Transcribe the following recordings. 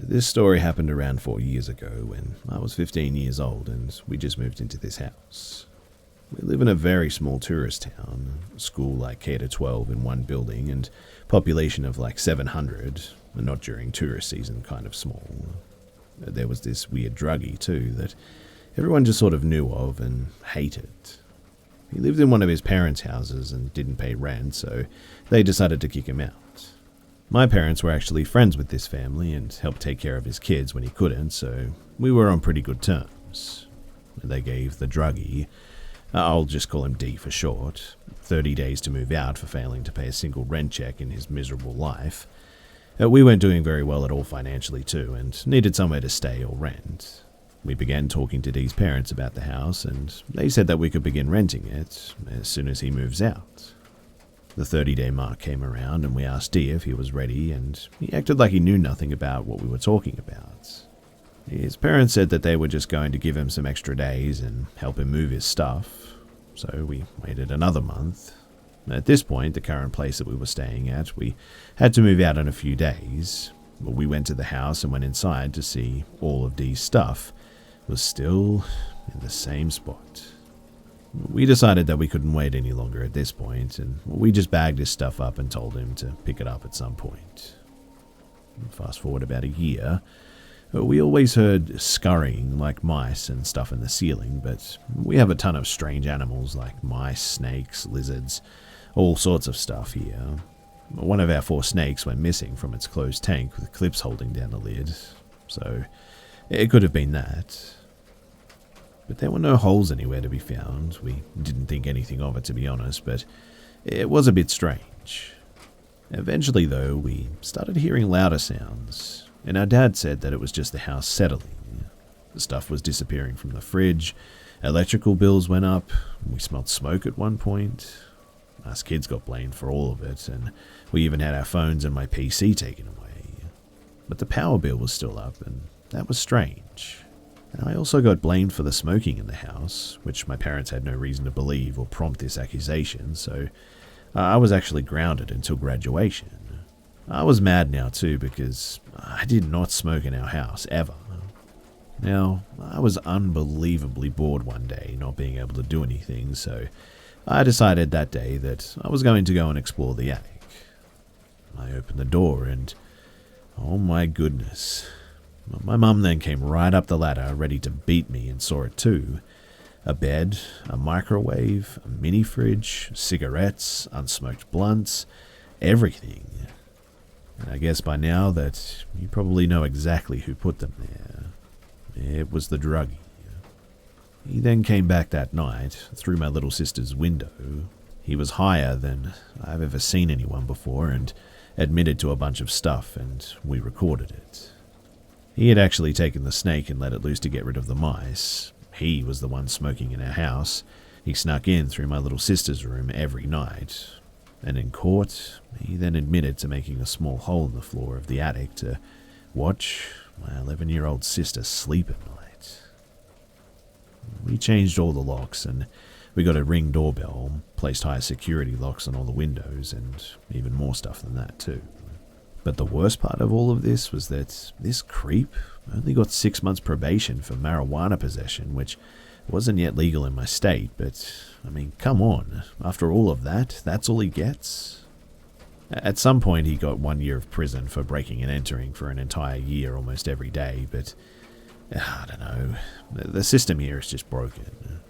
This story happened around 4 years ago when I was 15 years old and we just moved into this house. We live in a very small tourist town, school like K to 12 in one building and population of like 700, and not during tourist season, kind of small. There was this weird druggie too that everyone just sort of knew of and hated. He lived in one of his parents' houses and didn't pay rent, so they decided to kick him out. My parents were actually friends with this family and helped take care of his kids when he couldn't, so we were on pretty good terms. They gave the druggie, I'll just call him D for short, 30 days to move out for failing to pay a single rent check in his miserable life. We weren't doing very well at all financially too, and needed somewhere to stay or rent. We began talking to D's parents about the house, and they said that we could begin renting it as soon as he moves out. The 30-day mark came around and we asked D if he was ready, and he acted like he knew nothing about what we were talking about. His parents said that they were just going to give him some extra days and help him move his stuff, so we waited another month. At this point, the current place that we were staying at, we had to move out in a few days. We went to the house and went inside to see all of D's stuff was still in the same spot. We decided that we couldn't wait any longer at this point, and we just bagged his stuff up and told him to pick it up at some point. Fast forward about a year, we always heard scurrying like mice and stuff in the ceiling, but we have a ton of strange animals like mice, snakes, lizards, all sorts of stuff here. One of our 4 snakes went missing from its closed tank with clips holding down the lid, so it could have been that. But there were no holes anywhere to be found. We didn't think anything of it, to be honest, but it was a bit strange. Eventually, though, we started hearing louder sounds, and our dad said that it was just the house settling. The stuff was disappearing from the fridge, electrical bills went up, we smelled smoke at one point. Us kids got blamed for all of it, and we even had our phones and my PC taken away. But the power bill was still up, and that was strange. And I also got blamed for the smoking in the house, which my parents had no reason to believe or prompt this accusation, so I was actually grounded until graduation. I was mad now too because I did not smoke in our house, ever. Now, I was unbelievably bored one day, not being able to do anything, so I decided that day that I was going to go and explore the attic. I opened the door and, oh my goodness. My mum then came right up the ladder, ready to beat me, and saw it too. A bed, a microwave, a mini fridge, cigarettes, unsmoked blunts, everything. And I guess by now that you probably know exactly who put them there. It was the druggie. He then came back that night, through my little sister's window. He was higher than I've ever seen anyone before, and admitted to a bunch of stuff, and we recorded it. He had actually taken the snake and let it loose to get rid of the mice. He was the one smoking in our house. He snuck in through my little sister's room every night. And in court, he then admitted to making a small hole in the floor of the attic to watch my 11-year-old sister sleep at night. We changed all the locks, and we got a Ring doorbell, placed higher security locks on all the windows, and even more stuff than that too. But the worst part of all of this was that this creep only got 6 months probation for marijuana possession, which wasn't yet legal in my state, but, I mean, come on. After all of that, that's all he gets? At some point, he got 1 year of prison for breaking and entering for an entire year almost every day, but, I don't know. The system here is just broken.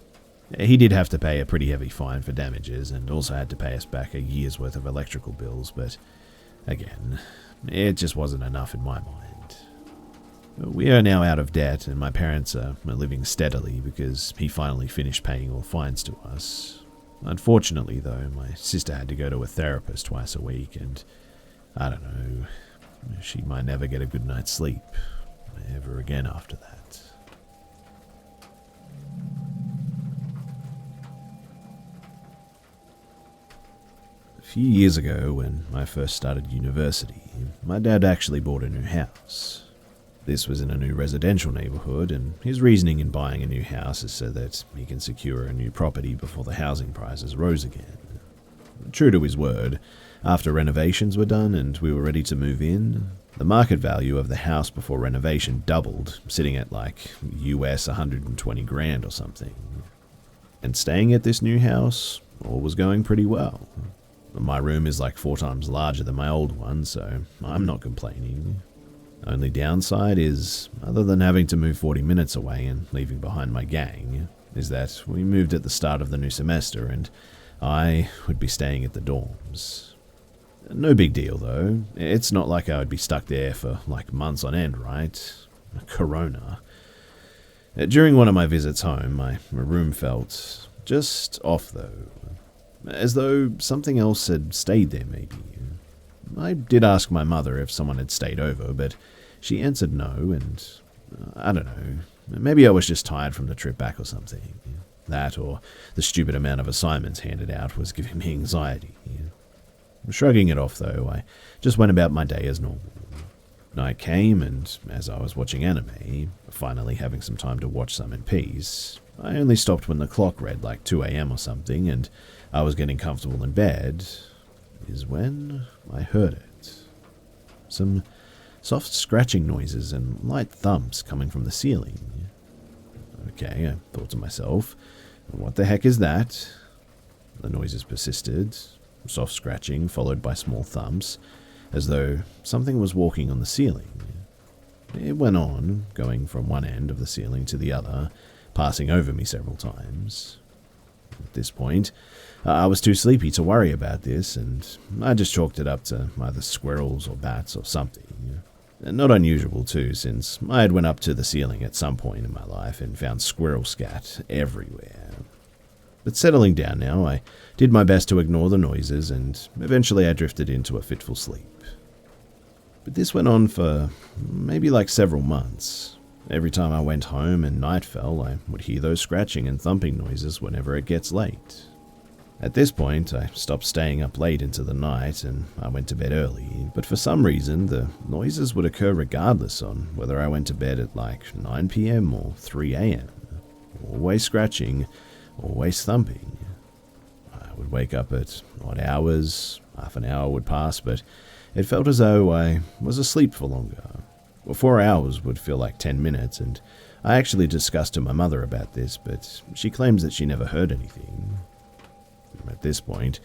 He did have to pay a pretty heavy fine for damages, and also had to pay us back a year's worth of electrical bills, but, again, it just wasn't enough in my mind. We are now out of debt, and my parents are living steadily because he finally finished paying all fines to us. Unfortunately, though, my sister had to go to a therapist twice a week, and I don't know, she might never get a good night's sleep ever again after that. A few years ago, when I first started university, my dad actually bought a new house. This was in a new residential neighborhood, and his reasoning in buying a new house is so that he can secure a new property before the housing prices rose again. True to his word, After renovations were done and we were ready to move in, the market value of the house before renovation doubled, sitting at like US 120 grand or something. And staying at this new house, all was going pretty well. My room is like 4 times larger than my old one, so I'm not complaining. Only downside is, other than having to move 40 minutes away and leaving behind my gang, is that we moved at the start of the new semester and I would be staying at the dorms. No big deal though, it's not like I would be stuck there for like months on end, right? Corona. During one of my visits home, my room felt just off though, as though something else had stayed there maybe. I did ask my mother if someone had stayed over, but she answered no, and I don't know, maybe I was just tired from the trip back or something. That or the stupid amount of assignments handed out was giving me anxiety. Shrugging it off though, I just went about my day as normal. Night came, and as I was watching anime, finally having some time to watch some in peace, I only stopped when the clock read like 2 a.m. or something, and I was getting comfortable in bed, is when I heard it. Some soft scratching noises and light thumps coming from the ceiling. Okay, I thought to myself, what the heck is that? The noises persisted, soft scratching followed by small thumps, as though something was walking on the ceiling. It went on, going from one end of the ceiling to the other, passing over me several times. At this point, I was too sleepy to worry about this, and I just chalked it up to either squirrels or bats or something. Not unusual too, since I had went up to the ceiling at some point in my life and found squirrel scat everywhere. But settling down now, I did my best to ignore the noises, and eventually I drifted into a fitful sleep. But this went on for maybe like several months. Every time I went home and night fell, I would hear those scratching and thumping noises whenever it gets late. At this point, I stopped staying up late into the night and I went to bed early, but for some reason, the noises would occur regardless on whether I went to bed at like 9 p.m. or 3 a.m. Always scratching, always thumping. I would wake up at odd hours, half an hour would pass, but it felt as though I was asleep for longer. 4 hours would feel like 10 minutes, and I actually discussed to my mother about this, but she claims that she never heard anything. At this point,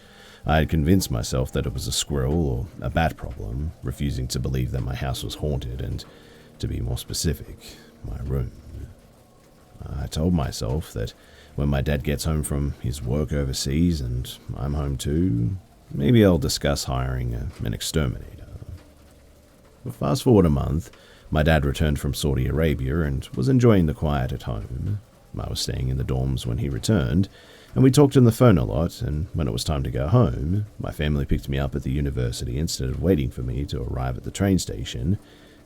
I had convinced myself that it was a squirrel or a bat problem, refusing to believe that my house was haunted and, to be more specific, my room. I told myself that when my dad gets home from his work overseas and I'm home too, maybe I'll discuss hiring an exterminator. But fast forward a month, my dad returned from Saudi Arabia and was enjoying the quiet at home. I was staying in the dorms when he returned, and we talked on the phone a lot, and when it was time to go home, my family picked me up at the university instead of waiting for me to arrive at the train station,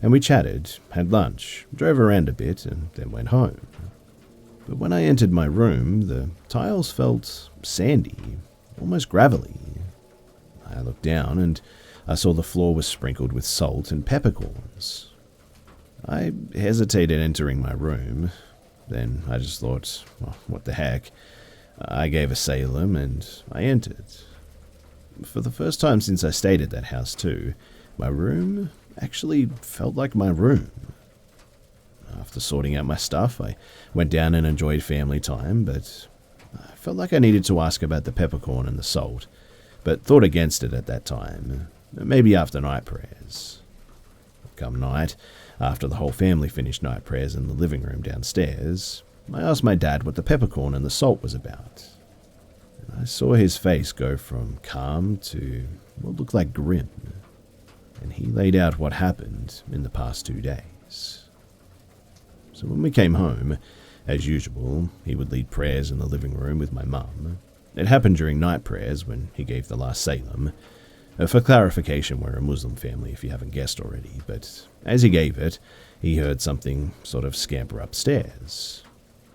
and we chatted, had lunch, drove around a bit, and then went home. But when I entered my room, the tiles felt sandy, almost gravelly. I looked down, and I saw the floor was sprinkled with salt and peppercorns. I hesitated entering my room. Then I just thought, well, what the heck? I gave a Salem and I entered. For the first time since I stayed at that house too, my room actually felt like my room. After sorting out my stuff, I went down and enjoyed family time, but I felt like I needed to ask about the peppercorn and the salt, but thought against it at that time, maybe after night prayers. Come night, after the whole family finished night prayers in the living room downstairs, I asked my dad what the peppercorn and the salt was about. And I saw his face go from calm to what looked like grim, and he laid out what happened in the past 2 days. So when we came home, as usual, he would lead prayers in the living room with my mum. It happened during night prayers when he gave the last Salem. For clarification, we're a Muslim family if you haven't guessed already, but as he gave it, he heard something sort of scamper upstairs.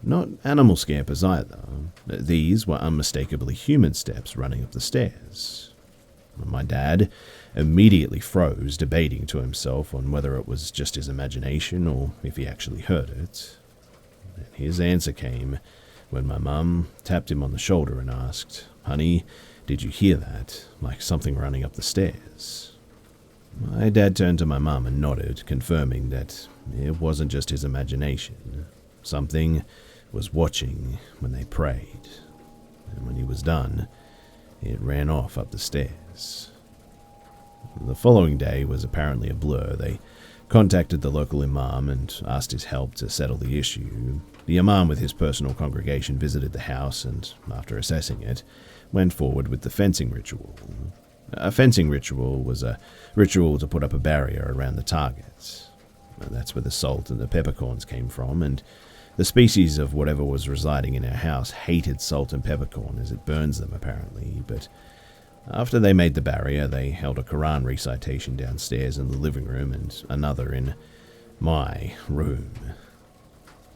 Not animal scampers either. These were unmistakably human steps running up the stairs. My dad immediately froze, debating to himself on whether it was just his imagination or if he actually heard it. And his answer came when my mum tapped him on the shoulder and asked, "Honey, "Did you hear that? Like something running up the stairs?" My dad turned to my mum and nodded, confirming that it wasn't just his imagination. Something was watching when they prayed. And when he was done, it ran off up the stairs. The following day was apparently a blur. They contacted the local imam and asked his help to settle the issue. The imam with his personal congregation visited the house and, after assessing it, went forward with the fencing ritual. A fencing ritual was a ritual to put up a barrier around the target. That's where the salt and the peppercorns came from, and the species of whatever was residing in our house hated salt and peppercorn as it burns them, apparently, but after they made the barrier, they held a Quran recitation downstairs in the living room and another in my room.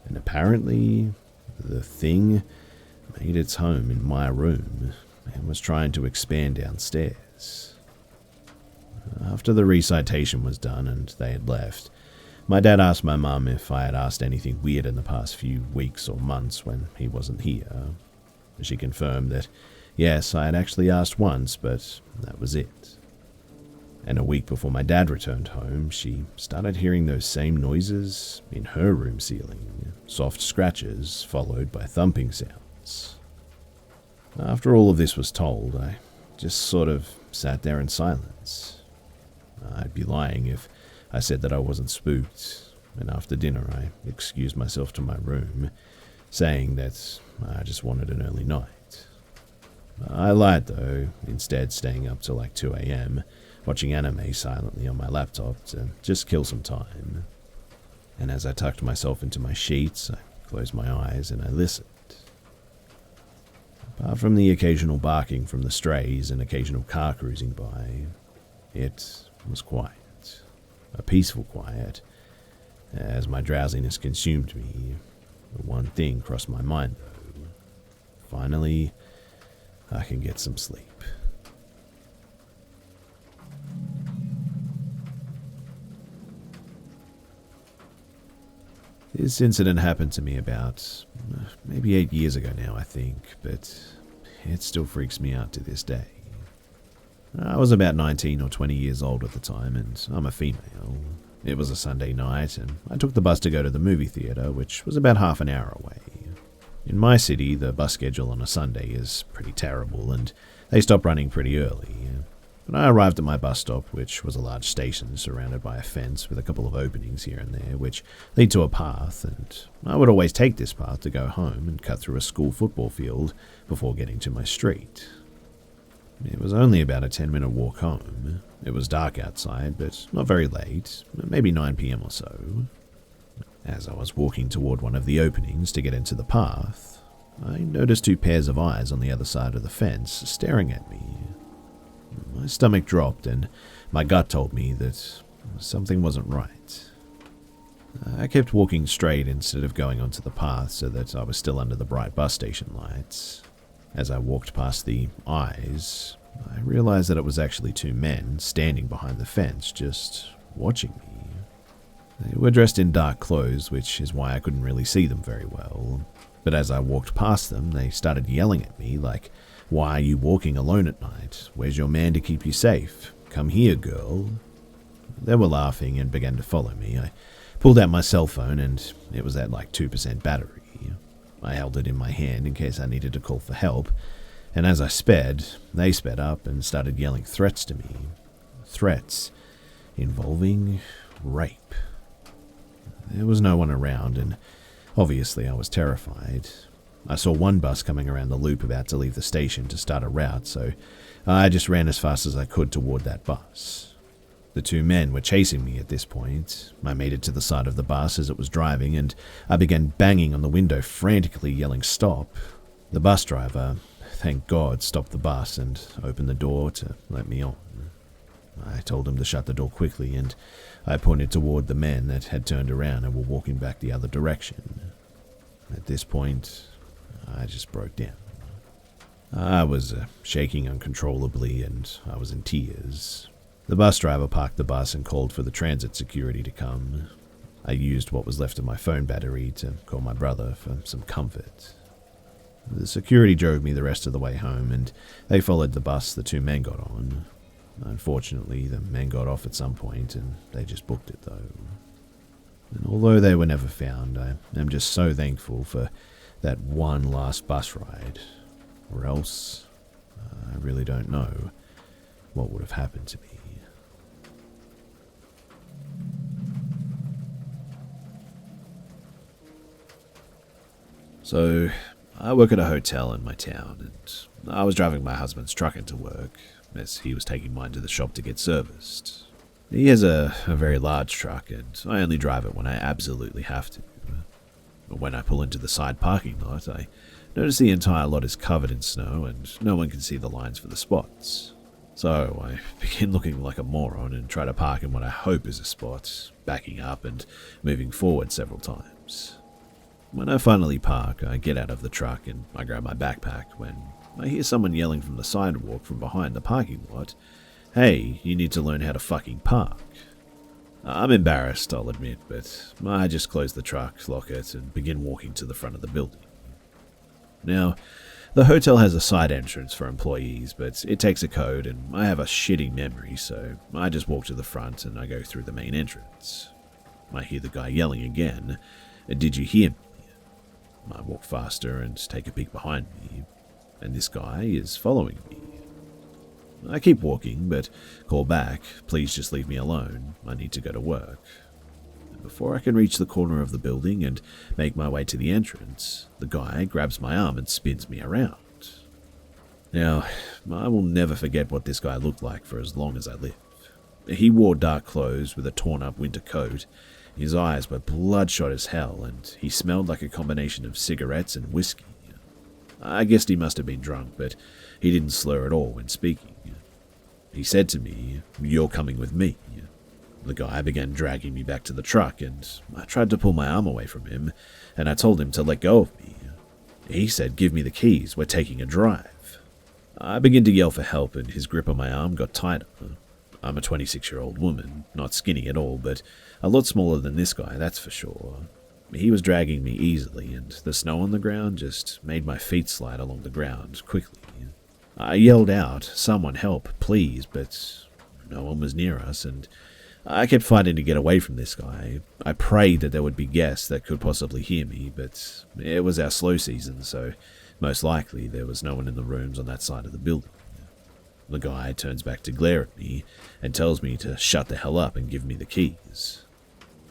And apparently, the thing made its home in my room and was trying to expand downstairs. After the recitation was done and they had left, my dad asked my mum if I had asked anything weird in the past few weeks or months when he wasn't here. She confirmed that, yes, I had actually asked once, but that was it. And a week before my dad returned home, she started hearing those same noises in her room ceiling, soft scratches followed by thumping sounds. After all of this was told, I just sort of sat there in silence. I'd be lying if I said that I wasn't spooked, and after dinner I excused myself to my room, saying that I just wanted an early night. I lied though, instead staying up till like 2 a.m., watching anime silently on my laptop to just kill some time. And as I tucked myself into my sheets, I closed my eyes and I listened. Apart from the occasional barking from the strays and occasional car cruising by, it was quiet. A peaceful quiet. As my drowsiness consumed me, one thing crossed my mind though. Finally, I can get some sleep. This incident happened to me about maybe 8 years ago now, I think, but it still freaks me out to this day. I was about 19 or 20 years old at the time, and I'm a female. It was a Sunday night, and I took the bus to go to the movie theater, which was about half an hour away. In my city, the bus schedule on a Sunday is pretty terrible, and they stop running pretty early. But I arrived at my bus stop, which was a large station surrounded by a fence with a couple of openings here and there, which lead to a path, and I would always take this path to go home and cut through a school football field before getting to my street. It was only about a 10-minute walk home. It was dark outside, but not very late, maybe 9 p.m. or so. As I was walking toward one of the openings to get into the path, I noticed 2 pairs of eyes on the other side of the fence staring at me. My stomach dropped and my gut told me that something wasn't right. I kept walking straight instead of going onto the path so that I was still under the bright bus station lights. As I walked past the eyes, I realized that it was actually 2 men standing behind the fence, just watching me. They were dressed in dark clothes, which is why I couldn't really see them very well. But as I walked past them, they started yelling at me like, "Why are you walking alone at night? Where's your man to keep you safe? Come here, girl." They were laughing and began to follow me. I pulled out my cell phone and it was at like 2% battery. I held it in my hand in case I needed to call for help, and as I sped, they sped up and started yelling threats to me. Threats involving rape. There was no one around, and obviously I was terrified. I saw one bus coming around the loop about to leave the station to start a route, so I just ran as fast as I could toward that bus. The 2 men were chasing me at this point. I made it to the side of the bus as it was driving, and I began banging on the window, frantically yelling stop. The bus driver, thank God, stopped the bus and opened the door to let me on. I told him to shut the door quickly, and I pointed toward the men that had turned around and were walking back the other direction. At this point, I just broke down. I was shaking uncontrollably, and I was in tears. The bus driver parked the bus and called for the transit security to come. I used what was left of my phone battery to call my brother for some comfort. The security drove me the rest of the way home, and they followed the bus the two men got on. Unfortunately, the men got off at some point, and they just booked it though. And although they were never found, I am just so thankful for that one last bus ride, or else I really don't know what would have happened to me. So, I work at a hotel in my town, and I was driving my husband's truck into work, as he was taking mine to the shop to get serviced. He has a very large truck, and I only drive it when I absolutely have to. But when I pull into the side parking lot, I notice the entire lot is covered in snow, and no one can see the lines for the spots. So I begin looking like a moron and try to park in what I hope is a spot, backing up and moving forward several times. When I finally park, I get out of the truck and I grab my backpack when I hear someone yelling from the sidewalk from behind the parking lot, "Hey, you need to learn how to fucking park." I'm embarrassed, I'll admit, but I just close the truck, lock it, and begin walking to the front of the building. Now, the hotel has a side entrance for employees, but it takes a code and I have a shitty memory, so I just walk to the front and I go through the main entrance. I hear the guy yelling again, "Did you hear me?" I walk faster and take a peek behind me, and this guy is following me. I keep walking, but call back, "Please just leave me alone, I need to go to work." And before I can reach the corner of the building and make my way to the entrance, the guy grabs my arm and spins me around. Now, I will never forget what this guy looked like for as long as I live. He wore dark clothes with a torn-up winter coat. His eyes were bloodshot as hell, and he smelled like a combination of cigarettes and whiskey. I guessed he must have been drunk, but he didn't slur at all when speaking. He said to me, "You're coming with me." The guy began dragging me back to the truck, and I tried to pull my arm away from him, and I told him to let go of me. He said, "Give me the keys, we're taking a drive." I began to yell for help, and his grip on my arm got tighter. I'm a 26-year-old woman, not skinny at all, but a lot smaller than this guy, that's for sure. He was dragging me easily, and the snow on the ground just made my feet slide along the ground quickly. I yelled out, "Someone help, please," but no one was near us, and I kept fighting to get away from this guy. I prayed that there would be guests that could possibly hear me, but it was our slow season, so most likely there was no one in the rooms on that side of the building. The guy turns back to glare at me and tells me to shut the hell up and give me the keys.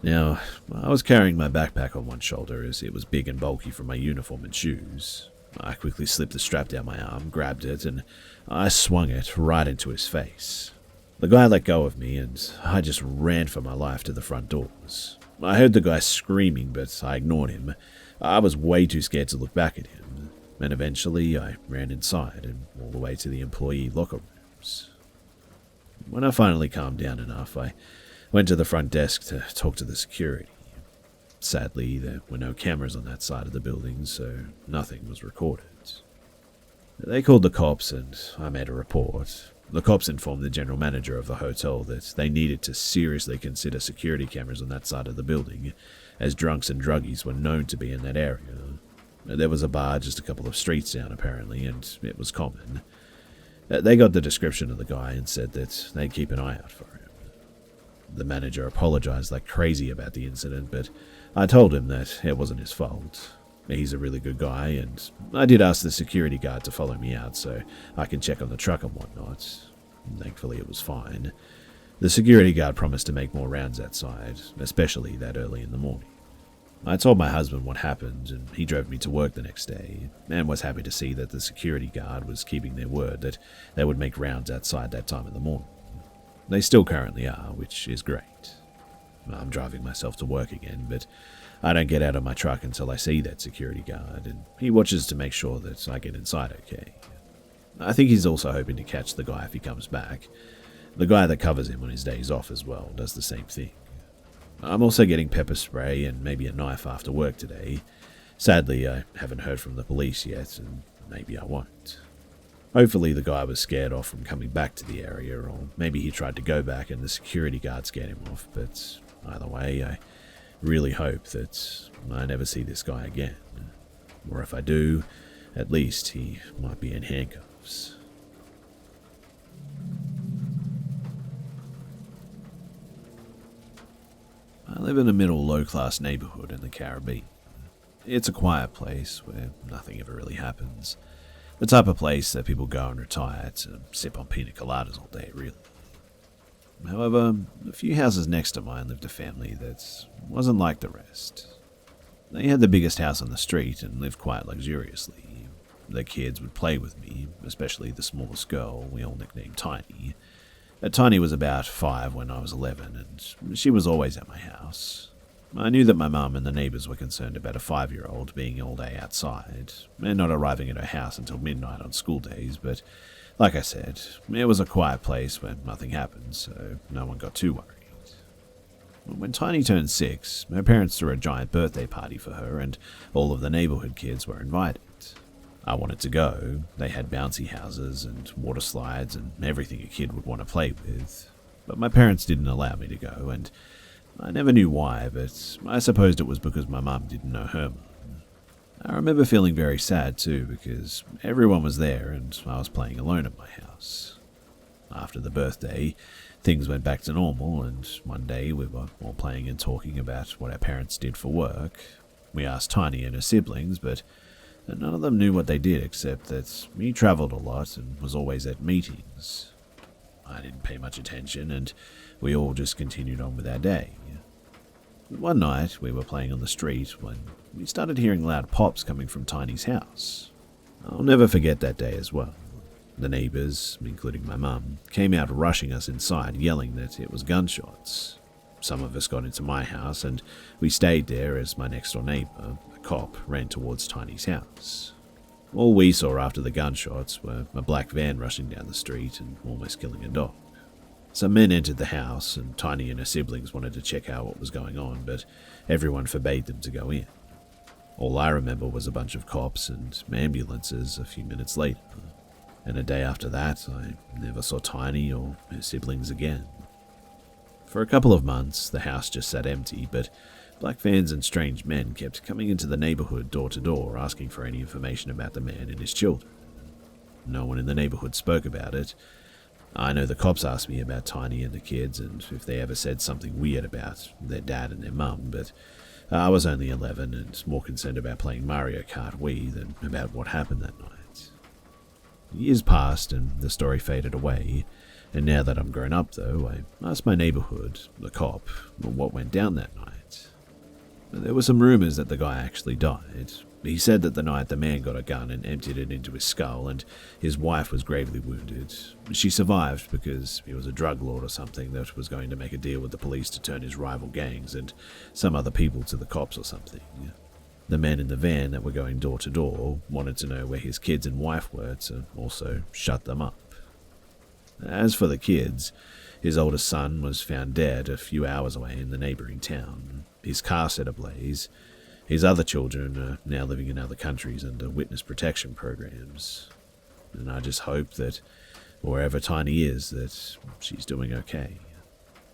Now, I was carrying my backpack on one shoulder as it was big and bulky from my uniform and shoes. I quickly slipped the strap down my arm, grabbed it, and I swung it right into his face. The guy let go of me, and I just ran for my life to the front doors. I heard the guy screaming, but I ignored him. I was way too scared to look back at him. And eventually I ran inside and all the way to the employee locker rooms. When I finally calmed down enough, I went to the front desk to talk to the security. Sadly, there were no cameras on that side of the building, so nothing was recorded. They called the cops and I made a report. The cops informed the general manager of the hotel that they needed to seriously consider security cameras on that side of the building, as drunks and druggies were known to be in that area. There was a bar just a couple of streets down, apparently, and it was common. They got the description of the guy and said that they'd keep an eye out for him. The manager apologized like crazy about the incident, but I told him that it wasn't his fault. He's a really good guy, and I did ask the security guard to follow me out so I can check on the truck and whatnot. Thankfully, it was fine. The security guard promised to make more rounds outside, especially that early in the morning. I told my husband what happened, and he drove me to work the next day, and was happy to see that the security guard was keeping their word that they would make rounds outside that time in the morning. They still currently are, which is great. I'm driving myself to work again, but I don't get out of my truck until I see that security guard, and he watches to make sure that I get inside okay. I think he's also hoping to catch the guy if he comes back. The guy that covers him on his days off as well does the same thing. I'm also getting pepper spray and maybe a knife after work today. Sadly, I haven't heard from the police yet, and maybe I won't. Hopefully the guy was scared off from coming back to the area, or maybe he tried to go back and the security guard scared him off, but either way, I really hope that I never see this guy again. Or if I do, At least he might be in handcuffs. I live in a middle low-class neighborhood in the Caribbean. It's a quiet place where nothing ever really happens. The type of place that people go and retire to sip on pina coladas all day, really. However, a few houses next to mine lived a family that wasn't like the rest. They had the biggest house on the street and lived quite luxuriously. Their kids would play with me, especially the smallest girl we all nicknamed Tiny. Tiny was about 5 when I was 11, and she was always at my house. I knew that my mum and the neighbours were concerned about a 5-year-old being all day outside, and not arriving at her house until midnight on school days, but like I said, it was a quiet place where nothing happened, so no one got too worried. When Tiny turned 6, her parents threw a giant birthday party for her, and all of the neighbourhood kids were invited. I wanted to go. They had bouncy houses and water slides and everything a kid would want to play with, but my parents didn't allow me to go, and I never knew why, but I supposed it was because my mum didn't know her mum. I remember feeling very sad too, because everyone was there and I was playing alone at my house. After the birthday, things went back to normal, and one day we were all playing and talking about what our parents did for work. We asked Tiny and her siblings, but none of them knew what they did except that he travelled a lot and was always at meetings. I didn't pay much attention, and we all just continued on with our day. One night, we were playing on the street when we started hearing loud pops coming from Tiny's house. I'll never forget that day as well. The neighbours, including my mum, came out rushing us inside, yelling that it was gunshots. Some of us got into my house, and we stayed there as my next-door neighbour, a cop, ran towards Tiny's house. All we saw after the gunshots were a black van rushing down the street and almost killing a dog. Some men entered the house, and Tiny and her siblings wanted to check out what was going on, but everyone forbade them to go in. All I remember was a bunch of cops and ambulances a few minutes later, and a day after that, I never saw Tiny or her siblings again. For a couple of months, the house just sat empty, but black vans and strange men kept coming into the neighborhood door to door asking for any information about the man and his children. No one in the neighborhood spoke about it. I know the cops asked me about Tiny and the kids and if they ever said something weird about their dad and their mum, but I was only 11 and more concerned about playing Mario Kart Wii than about what happened that night. Years passed and the story faded away, and now that I'm grown up though, I asked my neighborhood, the cop, what went down that night. There were some rumors that the guy actually died. He said that the night the man got a gun and emptied it into his skull, and his wife was gravely wounded. She survived because he was a drug lord or something that was going to make a deal with the police to turn his rival gangs and some other people to the cops or something. The men in the van that were going door to door wanted to know where his kids and wife were to also shut them up. As for the kids, his oldest son was found dead a few hours away in the neighbouring town. His car set ablaze. His other children are now living in other countries under witness protection programs. And I just hope that wherever Tiny is, that she's doing okay.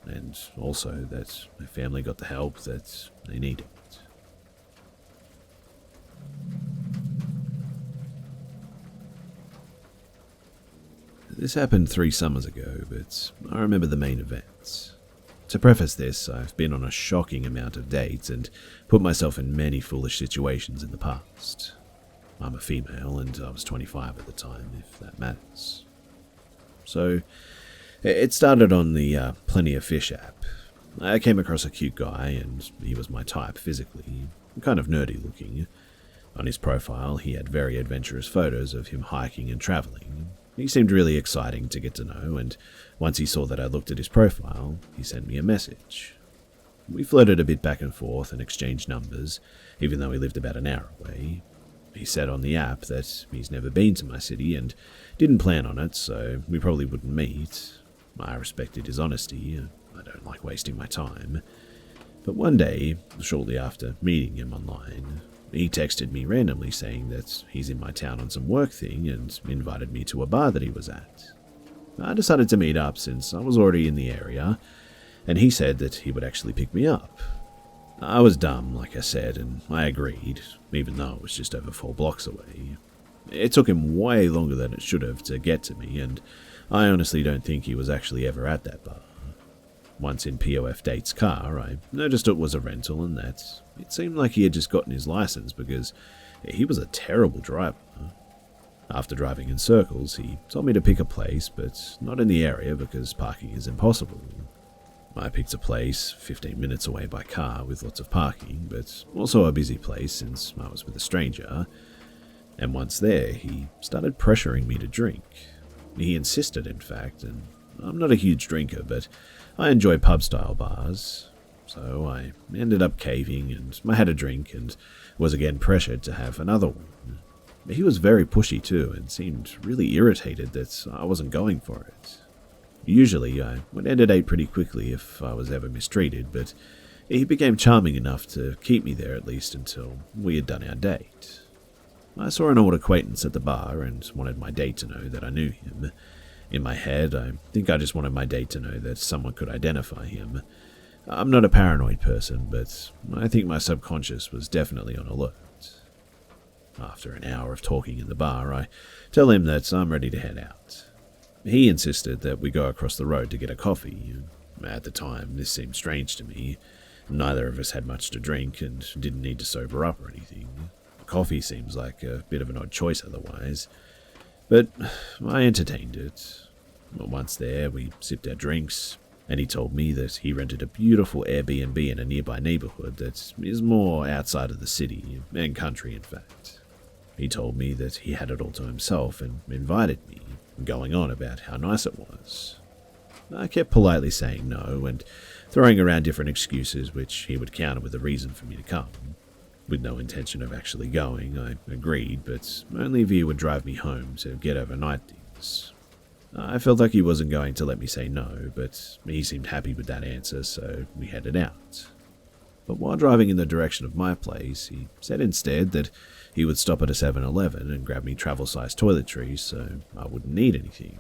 And also that her family got the help that they needed. This happened 3 summers ago, but I remember the main events. To preface this, I've been on a shocking amount of dates and put myself in many foolish situations in the past. I'm a female and I was 25 at the time, if that matters. So, it started on the Plenty of Fish app. I came across a cute guy and he was my type physically, kind of nerdy looking. On his profile, he had very adventurous photos of him hiking and traveling. He seemed really exciting to get to know, and once he saw that I looked at his profile, he sent me a message. We flirted a bit back and forth and exchanged numbers, even though he lived about an hour away. He said on the app that he's never been to my city and didn't plan on it, so we probably wouldn't meet. I respected his honesty. I don't like wasting my time. But one day, shortly after meeting him online, he texted me randomly saying that he's in my town on some work thing and invited me to a bar that he was at. I decided to meet up since I was already in the area, and he said that he would actually pick me up. I was dumb, like I said, and I agreed, even though it was just over 4 blocks away. It took him way longer than it should have to get to me, and I honestly don't think he was actually ever at that bar. Once in POF Date's car, I noticed it was a rental and that it seemed like he had just gotten his license because he was a terrible driver. After driving in circles, he told me to pick a place, but not in the area because parking is impossible. I picked a place 15 minutes away by car with lots of parking, but also a busy place since I was with a stranger. And once there, he started pressuring me to drink. He insisted, in fact, and I'm not a huge drinker, but I enjoy pub-style bars. So I ended up caving, and I had a drink and was again pressured to have another one. He was very pushy too, and seemed really irritated that I wasn't going for it. Usually, I would end a date pretty quickly if I was ever mistreated, but he became charming enough to keep me there at least until we had done our date. I saw an old acquaintance at the bar and wanted my date to know that I knew him. In my head, I think I just wanted my date to know that someone could identify him. I'm not a paranoid person, but I think my subconscious was definitely on alert. After an hour of talking in the bar, I tell him that I'm ready to head out. He insisted that we go across the road to get a coffee. At the time, this seemed strange to me. Neither of us had much to drink and didn't need to sober up or anything. Coffee seems like a bit of an odd choice otherwise. But I entertained it. Once there, we sipped our drinks, and he told me that he rented a beautiful Airbnb in a nearby neighborhood that is more outside of the city, and country in fact. He told me that he had it all to himself and invited me, going on about how nice it was. I kept politely saying no and throwing around different excuses which he would counter with a reason for me to come. With no intention of actually going, I agreed, but only if he would drive me home to get overnight things. I felt like he wasn't going to let me say no, but he seemed happy with that answer, so we headed out. But while driving in the direction of my place, he said instead that he would stop at a 7-Eleven and grab me travel-sized toiletries so I wouldn't need anything.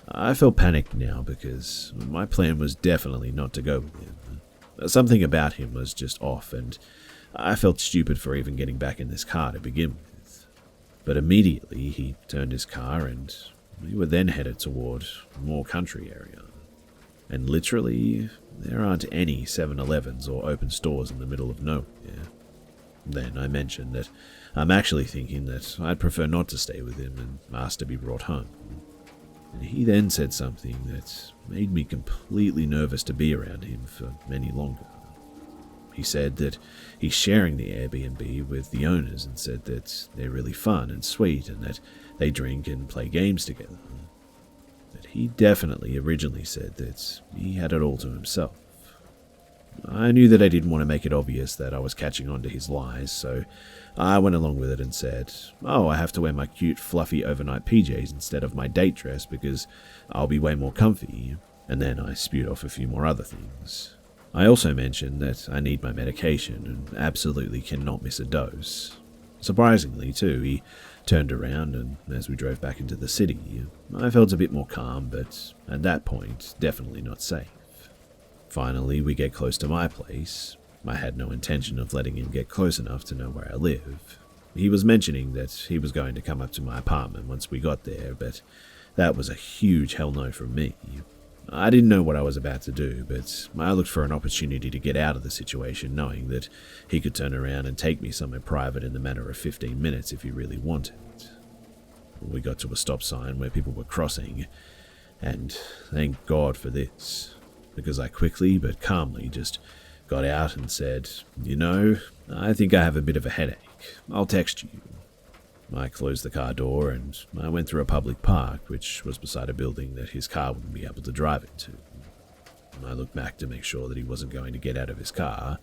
I felt panicked now because my plan was definitely not to go with him. Something about him was just off, and I felt stupid for even getting back in this car to begin with. But immediately he turned his car and we were then headed toward a more country area. And literally, there aren't any 7-Elevens or open stores in the middle of nowhere. Then I mentioned that I'm actually thinking that I'd prefer not to stay with him and asked to be brought home. And he then said something that made me completely nervous to be around him for any longer. He said that he's sharing the Airbnb with the owners and said that they're really fun and sweet and that they drink and play games together. But he definitely originally said that he had it all to himself. I knew that I didn't want to make it obvious that I was catching on to his lies, so I went along with it and said, "Oh, I have to wear my cute, fluffy overnight PJs instead of my date dress because I'll be way more comfy," and then I spewed off a few more other things. I also mentioned that I need my medication and absolutely cannot miss a dose. Surprisingly, too, he turned around and as we drove back into the city, I felt a bit more calm, but at that point, definitely not safe. Finally, we get close to my place. I had no intention of letting him get close enough to know where I live. He was mentioning that he was going to come up to my apartment once we got there, but that was a huge hell no from me. I didn't know what I was about to do, but I looked for an opportunity to get out of the situation, knowing that he could turn around and take me somewhere private in the matter of 15 minutes if he really wanted. We got to a stop sign where people were crossing, and thank God for this, because I quickly but calmly just got out and said, I think I have a bit of a headache. I'll text you. I closed the car door and I went through a public park, which was beside a building that his car wouldn't be able to drive into. I looked back to make sure that he wasn't going to get out of his car,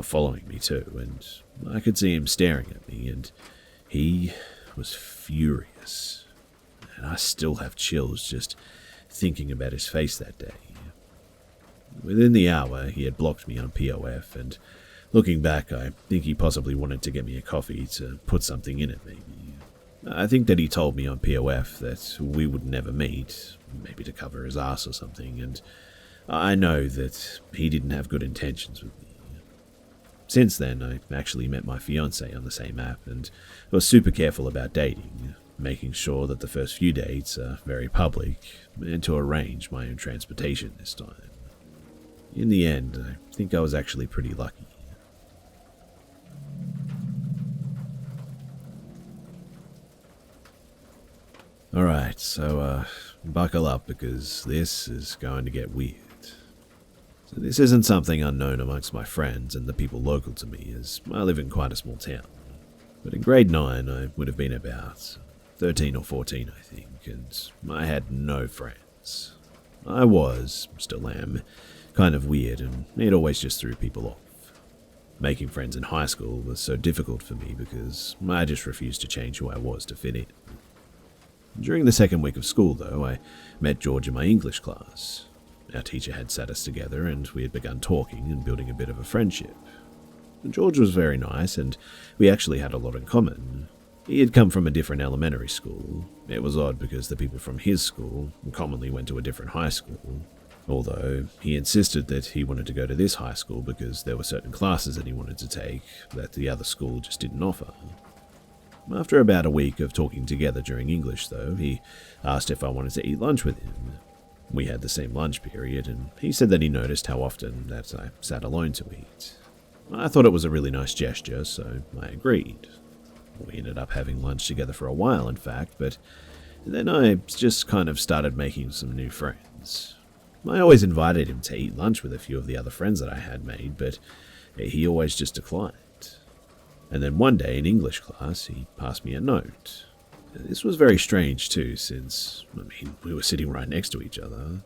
following me too, and I could see him staring at me, and he was furious. And I still have chills just thinking about his face that day. Within the hour, he had blocked me on POF, and looking back, I think he possibly wanted to get me a coffee to put something in it, maybe. I think that he told me on POF that we would never meet, maybe to cover his ass or something, and I know that he didn't have good intentions with me. Since then, I actually met my fiancée on the same app and was super careful about dating, making sure that the first few dates are very public, and to arrange my own transportation this time. In the end, I think I was actually pretty lucky. Alright, so buckle up because this is going to get weird. So this isn't something unknown amongst my friends and the people local to me, as I live in quite a small town. But in grade 9, I would have been about 13 or 14, I think, and I had no friends. I was, still am, kind of weird, and it always just threw people off. Making friends in high school was so difficult for me because I just refused to change who I was to fit in. During the second week of school, though, I met George in my English class. Our teacher had sat us together and we had begun talking and building a bit of a friendship. George was very nice and we actually had a lot in common. He had come from a different elementary school. It was odd because the people from his school commonly went to a different high school, although he insisted that he wanted to go to this high school because there were certain classes that he wanted to take that the other school just didn't offer. After about a week of talking together during English, though, he asked if I wanted to eat lunch with him. We had the same lunch period, and he said that he noticed how often that I sat alone to eat. I thought it was a really nice gesture, so I agreed. We ended up having lunch together for a while, in fact, but then I just kind of started making some new friends. I always invited him to eat lunch with a few of the other friends that I had made, but he always just declined. And then one day in English class, he passed me a note. This was very strange too, since, we were sitting right next to each other.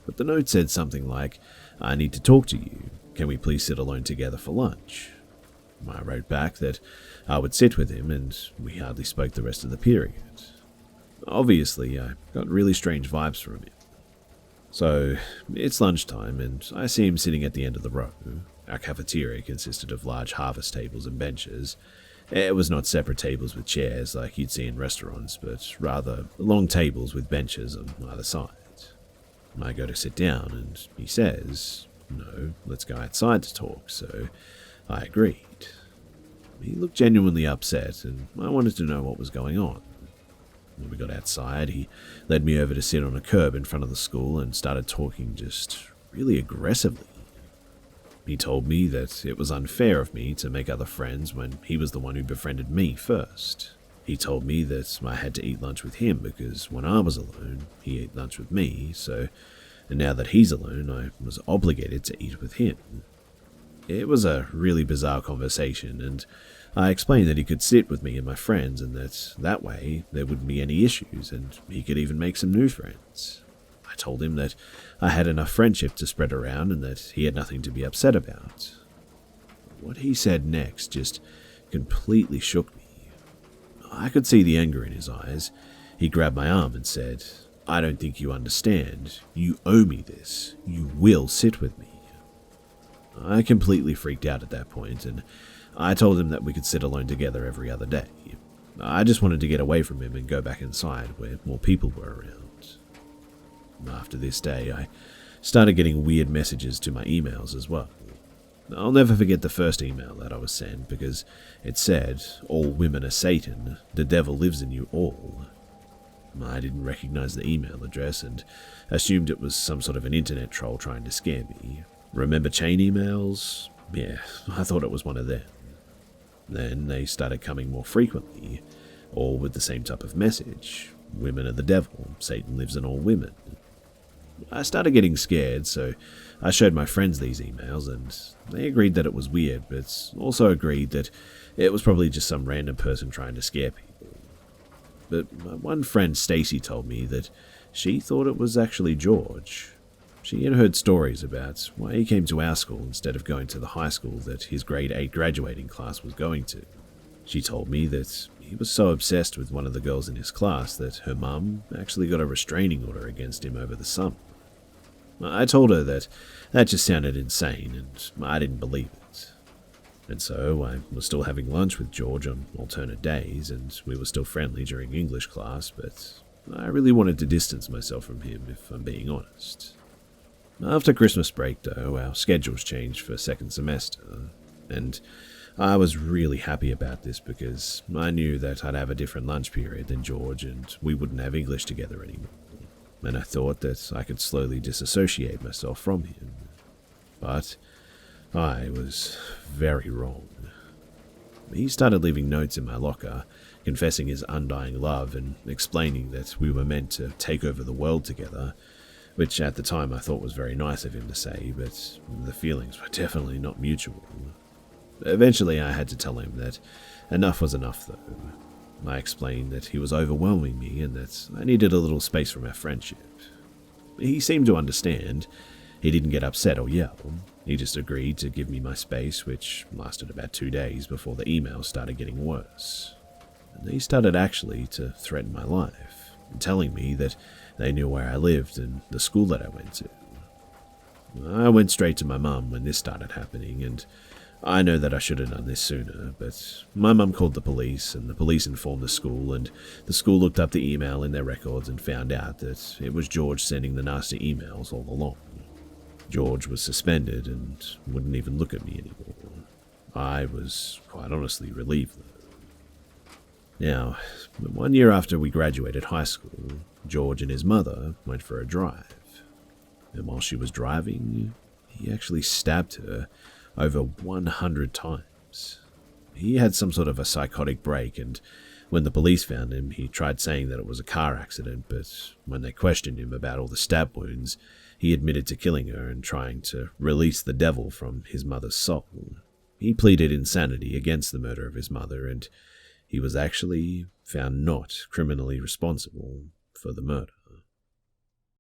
But the note said something like, "I need to talk to you. Can we please sit alone together for lunch?" I wrote back that I would sit with him, and we hardly spoke the rest of the period. Obviously, I got really strange vibes from him. So, it's lunchtime, and I see him sitting at the end of the row. Our cafeteria consisted of large harvest tables and benches. It was not separate tables with chairs like you'd see in restaurants, but rather long tables with benches on either side. I go to sit down, and he says, "No, let's go outside to talk," so I agreed. He looked genuinely upset, and I wanted to know what was going on. When we got outside, he led me over to sit on a curb in front of the school and started talking just really aggressively. He told me that it was unfair of me to make other friends when he was the one who befriended me first. He told me that I had to eat lunch with him because when I was alone, he ate lunch with me, so now that he's alone, I was obligated to eat with him. It was a really bizarre conversation, and I explained that he could sit with me and my friends and that way there wouldn't be any issues and he could even make some new friends. I told him that I had enough friendship to spread around and that he had nothing to be upset about. What he said next just completely shook me. I could see the anger in his eyes. He grabbed my arm and said, "I don't think you understand. You owe me this. You will sit with me." I completely freaked out at that point, and I told him that we could sit alone together every other day. I just wanted to get away from him and go back inside where more people were around. After this day, I started getting weird messages to my emails as well. I'll never forget the first email that I was sent because it said, "All women are Satan. The devil lives in you all." I didn't recognize the email address and assumed it was some sort of an internet troll trying to scare me. Remember chain emails? Yeah, I thought it was one of them. Then they started coming more frequently, all with the same type of message. Women are the devil. Satan lives in all women. I started getting scared, so I showed my friends these emails, and they agreed that it was weird, but also agreed that it was probably just some random person trying to scare people. But my one friend, Stacy, told me that she thought it was actually George. She had heard stories about why he came to our school instead of going to the high school that his grade 8 graduating class was going to. She told me that he was so obsessed with one of the girls in his class that her mum actually got a restraining order against him over the summer. I told her that just sounded insane, and I didn't believe it. And so I was still having lunch with George on alternate days, and we were still friendly during English class, but I really wanted to distance myself from him, if I'm being honest. After Christmas break, though, our schedules changed for second semester, And I was really happy about this because I knew that I'd have a different lunch period than George and we wouldn't have English together anymore. And I thought that I could slowly disassociate myself from him. But I was very wrong. He started leaving notes in my locker, confessing his undying love and explaining that we were meant to take over the world together, which at the time I thought was very nice of him to say, but the feelings were definitely not mutual. Eventually I had to tell him that enough was enough though. I explained that he was overwhelming me and that I needed a little space from our friendship. He seemed to understand. He didn't get upset or yell. He just agreed to give me my space, which lasted about 2 days before the emails started getting worse. And they started actually to threaten my life, telling me that they knew where I lived and the school that I went to. I went straight to my mum when this started happening, and I know that I should have done this sooner, but my mum called the police, and the police informed the school, and the school looked up the email in their records and found out that it was George sending the nasty emails all along. George was suspended and wouldn't even look at me anymore. I was quite honestly relieved though. Now, 1 year after we graduated high school, George and his mother went for a drive. And while she was driving, he actually stabbed her over 100 times. He had some sort of a psychotic break, and when the police found him, he tried saying that it was a car accident, but when they questioned him about all the stab wounds, he admitted to killing her and trying to release the devil from his mother's soul. He pleaded insanity against the murder of his mother, and he was actually found not criminally responsible for the murder.